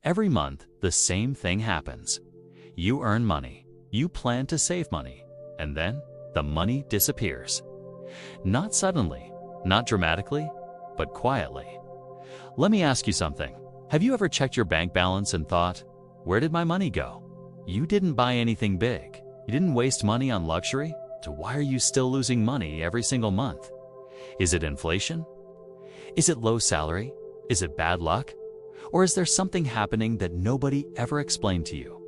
Every month, the same thing happens. You earn money, you plan to save money, and then the money disappears. Not suddenly, not dramatically, but quietly. Let me ask you something. Have you ever checked your bank balance and thought, where did my money go? You didn't buy anything big. You didn't waste money on luxury. So why are you still losing money every single month? Is it inflation? Is it low salary? Is it bad luck? Or is there something happening that nobody ever explained to you?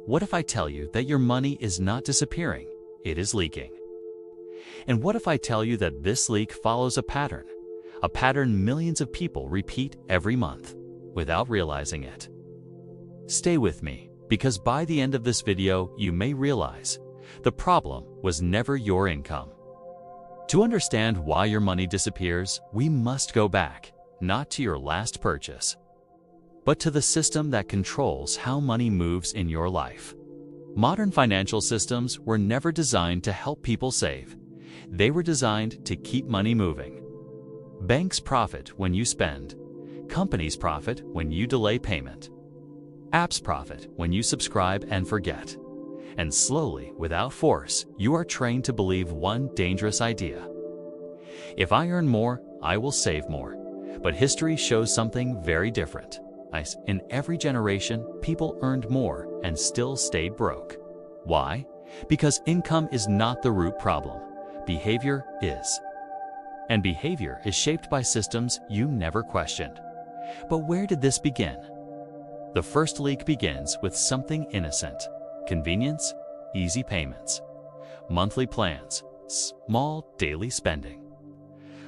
What if I tell you that your money is not disappearing, it is leaking? And what if I tell you that this leak follows a pattern millions of people repeat every month without realizing it? Stay with me, because by the end of this video, you may realize the problem was never your income. To understand why your money disappears, we must go back, not to your last purchase, but to the system that controls how money moves in your life. Modern financial systems were never designed to help people save. They were designed to keep money moving. Banks profit when you spend. Companies profit when you delay payment. Apps profit when you subscribe and forget. And slowly, without force, you are trained to believe one dangerous idea. If I earn more, I will save more. But history shows something very different. In every generation, people earned more and still stayed broke. Why? Because income is not the root problem. Behavior is. And behavior is shaped by systems you never questioned. But where did this begin? The first leak begins with something innocent. Convenience, easy payments, monthly plans, small daily spending.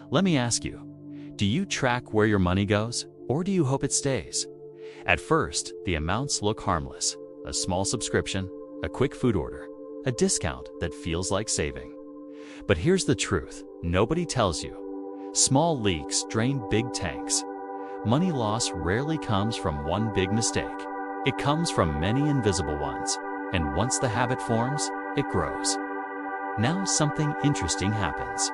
Let me ask you, do you track where your money goes, or do you hope it stays? At first, the amounts look harmless. A small subscription, a quick food order, a discount that feels like saving. But here's the truth, nobody tells you. Small leaks drain big tanks. Money loss rarely comes from one big mistake. It comes from many invisible ones. And once the habit forms, it grows. Now something interesting happens.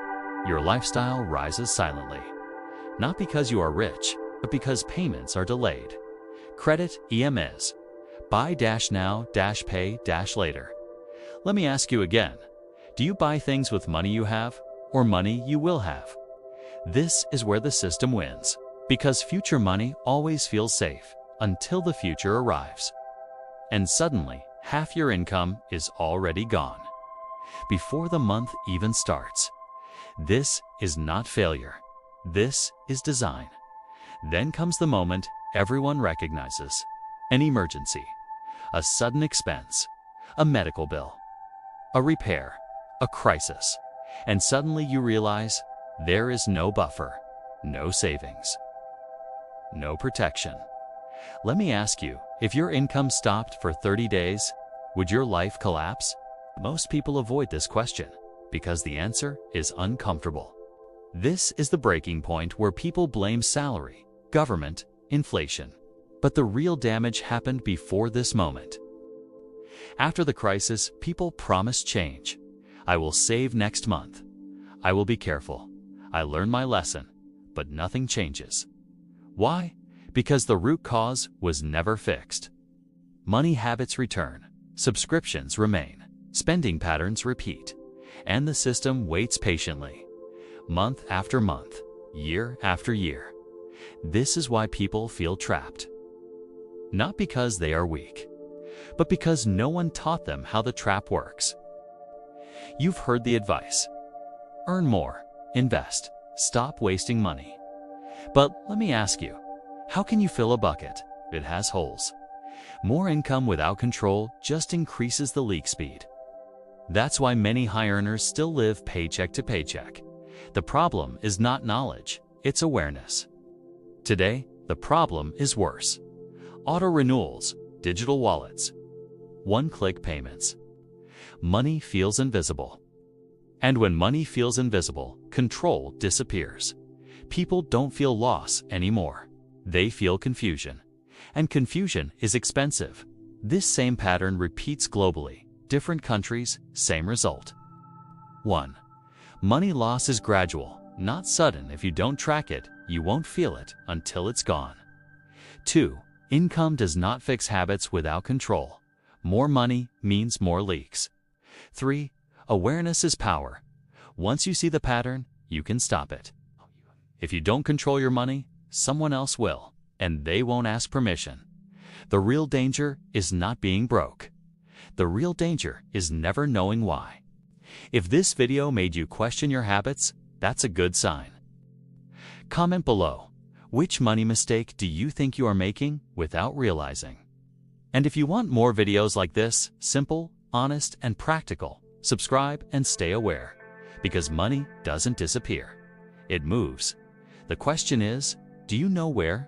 Your lifestyle rises silently. Not because you are rich, but because payments are delayed. Credit EMIs. Buy now, pay later. Let me ask you again. Do you buy things with money you have, or money you will have? This is where the system wins, because future money always feels safe until the future arrives. And suddenly, half your income is already gone, before the month even starts. This is not failure. This is design. Then comes the moment everyone recognizes. An emergency, a sudden expense, a medical bill, a repair, a crisis. And suddenly you realize there is no buffer, no savings, no protection. Let me ask you, if your income stopped for 30 days, would your life collapse? Most people avoid this question because the answer is uncomfortable. This is the breaking point where people blame salary, government, inflation. But the real damage happened before this moment. After the crisis, people promised change. I will save next month. I will be careful. I learned my lesson, but nothing changes. Why? Because the root cause was never fixed. Money habits return, subscriptions remain, spending patterns repeat, and the system waits patiently, month after month, year after year. This is why people feel trapped. Not because they are weak, but because no one taught them how the trap works. You've heard the advice: earn more, invest, stop wasting money. But let me ask you, how can you fill a bucket? It has holes. More income without control just increases the leak speed. That's why many high earners still live paycheck to paycheck. The problem is not knowledge, it's awareness. Today, the problem is worse. Auto-renewals, digital wallets, one-click payments. Money feels invisible. And when money feels invisible, control disappears. People don't feel loss anymore. They feel confusion. And confusion is expensive. This same pattern repeats globally. Different countries, same result. 1. Money loss is gradual, not sudden. If you don't track it, you won't feel it until it's gone. 2. Income does not fix habits without control. More money means more leaks. 3. Awareness is power. Once you see the pattern, you can stop it. If you don't control your money, someone else will, and they won't ask permission. The real danger is not being broke. The real danger is never knowing why. If this video made you question your habits, that's a good sign. Comment below, which money mistake do you think you are making without realizing? And if you want more videos like this, simple, honest, and practical, subscribe and stay aware, because money doesn't disappear. It moves. The question is, do you know where?